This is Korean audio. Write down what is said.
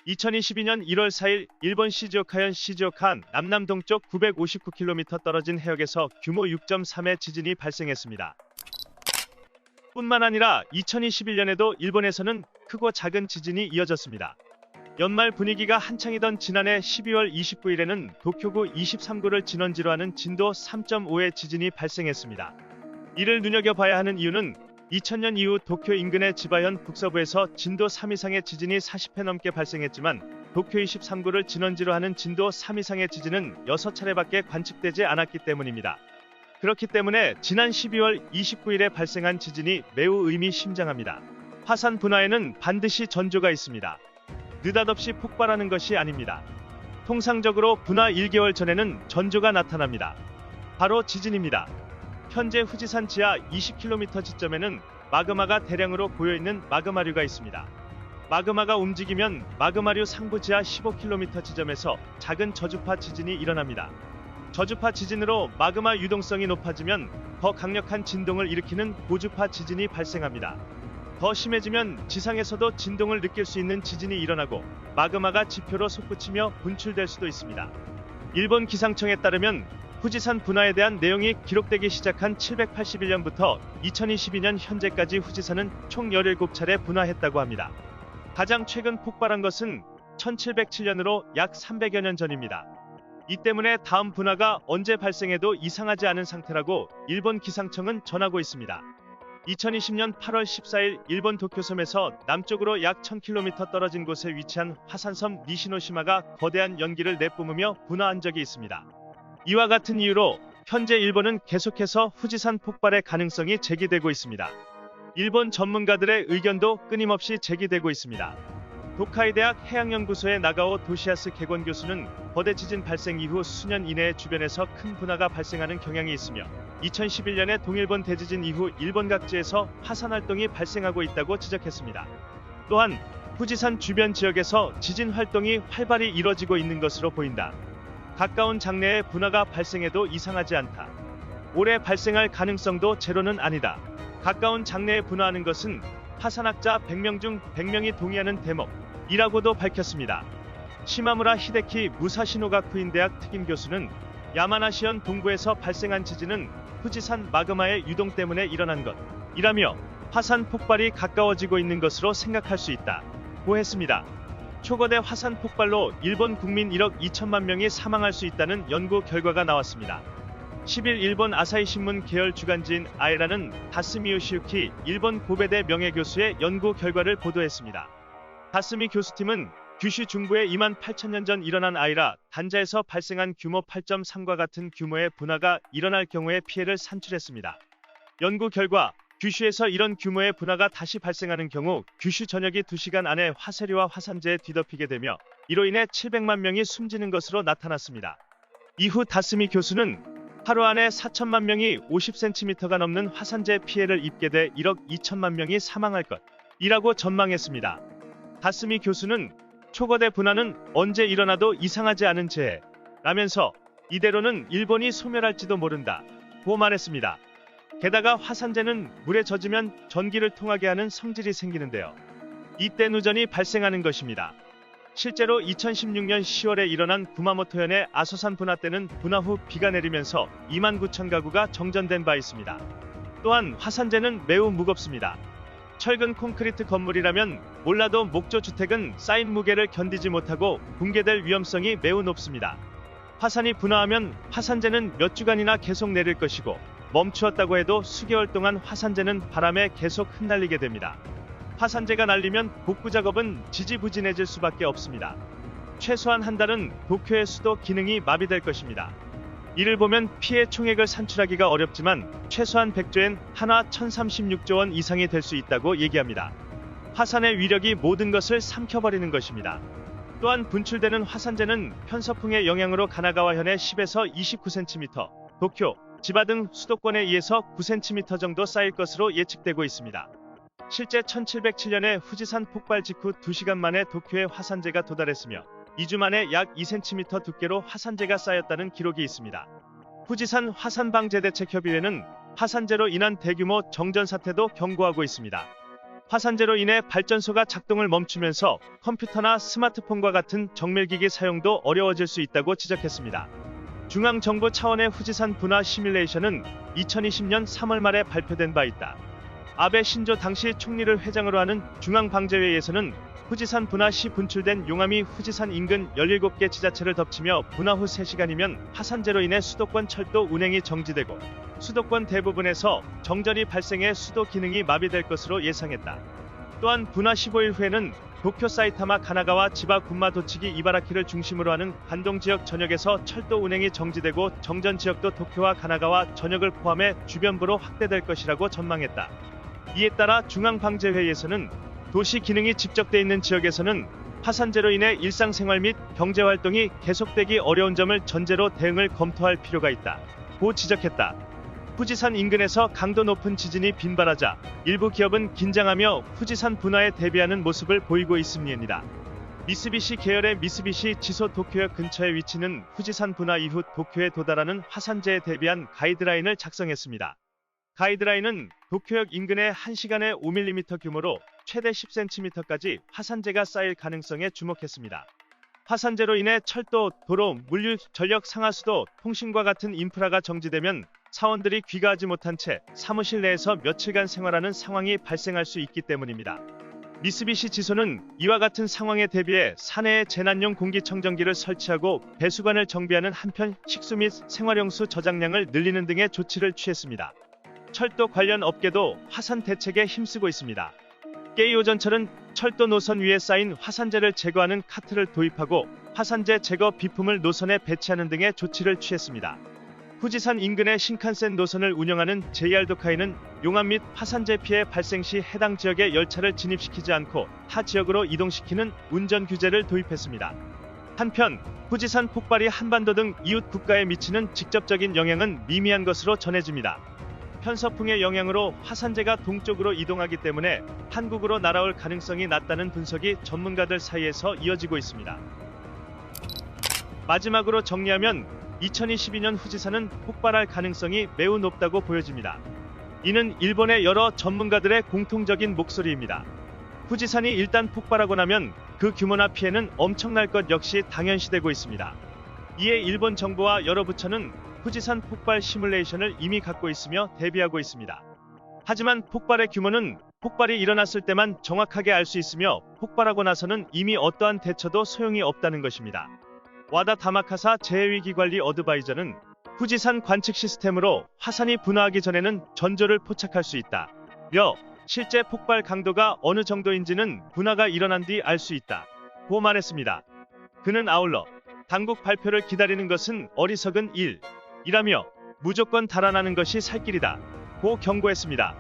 2022년 1월 4일 일본 시즈오카현 시즈오칸 남남동쪽 959km 떨어진 해역에서 규모 6.3의 지진이 발생했습니다. 뿐만 아니라 2021년에도 일본에서는 크고 작은 지진이 이어졌습니다. 연말 분위기가 한창이던 지난해 12월 29일에는 도쿄구 23구를 진원지로 하는 진도 3.5의 지진이 발생했습니다. 이를 눈여겨봐야 하는 이유는 2000년 이후 도쿄 인근의 지바현 북서부에서 진도 3 이상의 지진이 40회 넘게 발생했지만 도쿄 23구를 진원지로 하는 진도 3 이상의 지진은 6차례밖에 관측되지 않았기 때문입니다. 그렇기 때문에 지난 12월 29일에 발생한 지진이 매우 의미심장합니다. 화산 분화에는 반드시 전조가 있습니다. 느닷없이 폭발하는 것이 아닙니다. 통상적으로 분화 1개월 전에는 전조가 나타납니다. 바로 지진입니다. 현재 후지산 지하 20km 지점에는 마그마가 대량으로 고여있는 마그마류가 있습니다. 마그마가 움직이면 마그마류 상부 지하 15km 지점에서 작은 저주파 지진이 일어납니다. 저주파 지진으로 마그마 유동성이 높아지면 더 강력한 진동을 일으키는 고주파 지진이 발생합니다. 더 심해지면 지상에서도 진동을 느낄 수 있는 지진이 일어나고 마그마가 지표로 솟구치며 분출될 수도 있습니다. 일본 기상청에 따르면 후지산 분화에 대한 내용이 기록되기 시작한 781년부터 2022년 현재까지 후지산은 총 17차례 분화했다고 합니다. 가장 최근 폭발한 것은 1707년으로 약 300여 년 전입니다. 이 때문에 다음 분화가 언제 발생해도 이상하지 않은 상태라고 일본 기상청은 전하고 있습니다. 2020년 8월 14일 일본 도쿄섬에서 남쪽으로 약 1000km 떨어진 곳에 위치한 화산섬 니시노시마가 거대한 연기를 내뿜으며 분화한 적이 있습니다. 이와 같은 이유로 현재 일본은 계속해서 후지산 폭발의 가능성이 제기되고 있습니다. 일본 전문가들의 의견도 끊임없이 제기되고 있습니다. 도카이 대학 해양연구소의 나가오 도시야스 객원 교수는 거대 지진 발생 이후 수년 이내에 주변에서 큰 분화가 발생하는 경향이 있으며 2011년의 동일본 대지진 이후 일본 각지에서 화산 활동이 발생하고 있다고 지적했습니다. 또한 후지산 주변 지역에서 지진 활동이 활발히 이뤄지고 있는 것으로 보인다. 가까운 장래에 분화가 발생해도 이상하지 않다. 올해 발생할 가능성도 제로는 아니다. 가까운 장래에 분화하는 것은 화산학자 100명 중 100명이 동의하는 대목이라고도 밝혔습니다. 시마무라 히데키 무사시노가쿠인 대학 특임 교수는 야마나시현 동부에서 발생한 지진은 후지산 마그마의 유동 때문에 일어난 것이라며 화산 폭발이 가까워지고 있는 것으로 생각할 수 있다고 했습니다. 초거대 화산 폭발로 일본 국민 1억 2천만 명이 사망할 수 있다는 연구 결과가 나왔습니다. 10일 일본 아사히신문 계열 주간지인 아에라는 다스미 요시유키 일본 고베대 명예교수의 연구 결과를 보도했습니다. 다스미 교수팀은 규슈 중부에 2만 8천 년 전 일어난 아이라 단자에서 발생한 규모 8.3과 같은 규모의 분화가 일어날 경우의 피해를 산출했습니다. 연구 결과 규슈에서 이런 규모의 분화가 다시 발생하는 경우 규슈 전역이 2시간 안에 화쇄류와 화산재에 뒤덮이게 되며 이로 인해 700만 명이 숨지는 것으로 나타났습니다. 이후 다스미 교수는 하루 안에 4천만 명이 50cm가 넘는 화산재 피해를 입게 돼 1억 2천만 명이 사망할 것이라고 전망했습니다. 다스미 교수는 초거대 분화는 언제 일어나도 이상하지 않은 재해라면서 이대로는 일본이 소멸할지도 모른다고 말했습니다. 게다가 화산재는 물에 젖으면 전기를 통하게 하는 성질이 생기는데요. 이때 누전이 발생하는 것입니다. 실제로 2016년 10월에 일어난 구마모토현의 아소산 분화 때는 분화 후 비가 내리면서 2만 9천 가구가 정전된 바 있습니다. 또한 화산재는 매우 무겁습니다. 철근 콘크리트 건물이라면 몰라도 목조 주택은 쌓인 무게를 견디지 못하고 붕괴될 위험성이 매우 높습니다. 화산이 분화하면 화산재는 몇 주간이나 계속 내릴 것이고 멈추었다고 해도 수개월 동안 화산재는 바람에 계속 흩날리게 됩니다. 화산재가 날리면 복구 작업은 지지부진해질 수밖에 없습니다. 최소한 한 달은 도쿄의 수도 기능이 마비될 것입니다. 이를 보면 피해 총액을 산출하기가 어렵지만 최소한 100조엔 한화 1036조 원 이상이 될 수 있다고 얘기합니다. 화산의 위력이 모든 것을 삼켜버리는 것입니다. 또한 분출되는 화산재는 편서풍의 영향으로 가나가와현에 10에서 29cm, 도쿄, 지바 등 수도권에 의해서 9cm 정도 쌓일 것으로 예측되고 있습니다. 실제 1707년에 후지산 폭발 직후 2시간 만에 도쿄에 화산재가 도달했으며 2주 만에 약 2cm 두께로 화산재가 쌓였다는 기록이 있습니다. 후지산 화산방재대책협의회는 화산재로 인한 대규모 정전 사태도 경고하고 있습니다. 화산재로 인해 발전소가 작동을 멈추면서 컴퓨터나 스마트폰과 같은 정밀기기 사용도 어려워질 수 있다고 지적했습니다. 중앙정부 차원의 후지산 분화 시뮬레이션은 2020년 3월 말에 발표된 바 있다. 아베 신조 당시 총리를 회장으로 하는 중앙방재회의에서는 후지산 분화 시 분출된 용암이 후지산 인근 17개 지자체를 덮치며 분화 후 3시간이면 화산재로 인해 수도권 철도 운행이 정지되고 수도권 대부분에서 정전이 발생해 수도 기능이 마비될 것으로 예상했다. 또한 분화 15일 후에는 도쿄 사이타마 가나가와 지바 군마 도치기 이바라키를 중심으로 하는 관동 지역 전역에서 철도 운행이 정지되고 정전 지역도 도쿄와 가나가와 전역을 포함해 주변부로 확대될 것이라고 전망했다. 이에 따라 중앙방재회의에서는 도시 기능이 집적돼 있는 지역에서는 화산재로 인해 일상생활 및 경제활동이 계속되기 어려운 점을 전제로 대응을 검토할 필요가 있다. 고 지적했다. 후지산 인근에서 강도 높은 지진이 빈발하자 일부 기업은 긴장하며 후지산 분화에 대비하는 모습을 보이고 있습니다. 미쓰비시 계열의 미쓰비시 지소 도쿄역 근처에 위치는 후지산 분화 이후 도쿄에 도달하는 화산재에 대비한 가이드라인을 작성했습니다. 가이드라인은 도쿄역 인근에 1시간에 5mm 규모로 최대 10cm까지 화산재가 쌓일 가능성에 주목했습니다. 화산재로 인해 철도, 도로, 물류, 전력 상하수도, 통신과 같은 인프라가 정지되면 사원들이 귀가하지 못한 채 사무실 내에서 며칠간 생활하는 상황이 발생할 수 있기 때문입니다. 미쓰비시 지소는 이와 같은 상황에 대비해 사내에 재난용 공기청정기를 설치하고 배수관을 정비하는 한편 식수 및 생활용수 저장량을 늘리는 등의 조치를 취했습니다. 철도 관련 업계도 화산 대책에 힘쓰고 있습니다. 게이오전철은 철도 노선 위에 쌓인 화산재를 제거하는 카트를 도입하고 화산재 제거 비품을 노선에 배치하는 등의 조치를 취했습니다. 후지산 인근의 신칸센 노선을 운영하는 JR 도카이는 용암 및 화산재 피해 발생 시 해당 지역에 열차를 진입시키지 않고 타 지역으로 이동시키는 운전 규제를 도입했습니다. 한편 후지산 폭발이 한반도 등 이웃 국가에 미치는 직접적인 영향은 미미한 것으로 전해집니다. 편서풍의 영향으로 화산재가 동쪽으로 이동하기 때문에 한국으로 날아올 가능성이 낮다는 분석이 전문가들 사이에서 이어지고 있습니다. 마지막으로 정리하면 2022년 후지산은 폭발할 가능성이 매우 높다고 보여집니다. 이는 일본의 여러 전문가들의 공통적인 목소리입니다. 후지산이 일단 폭발하고 나면 그 규모나 피해는 엄청날 것 역시 당연시되고 있습니다. 이에 일본 정부와 여러 부처는 후지산 폭발 시뮬레이션을 이미 갖고 있으며 대비하고 있습니다. 하지만 폭발의 규모는 폭발이 일어났을 때만 정확하게 알 수 있으며 폭발하고 나서는 이미 어떠한 대처도 소용이 없다는 것입니다. 와다 다마카사 재해위기관리 어드바이저는 후지산 관측 시스템으로 화산이 분화하기 전에는 전조를 포착할 수 있다. 실제 폭발 강도가 어느 정도인지는 분화가 일어난 뒤 알 수 있다. 고 말했습니다. 그는 아울러 당국 발표를 기다리는 것은 어리석은 일이라며 무조건 달아나는 것이 살 길이다. 고 경고했습니다.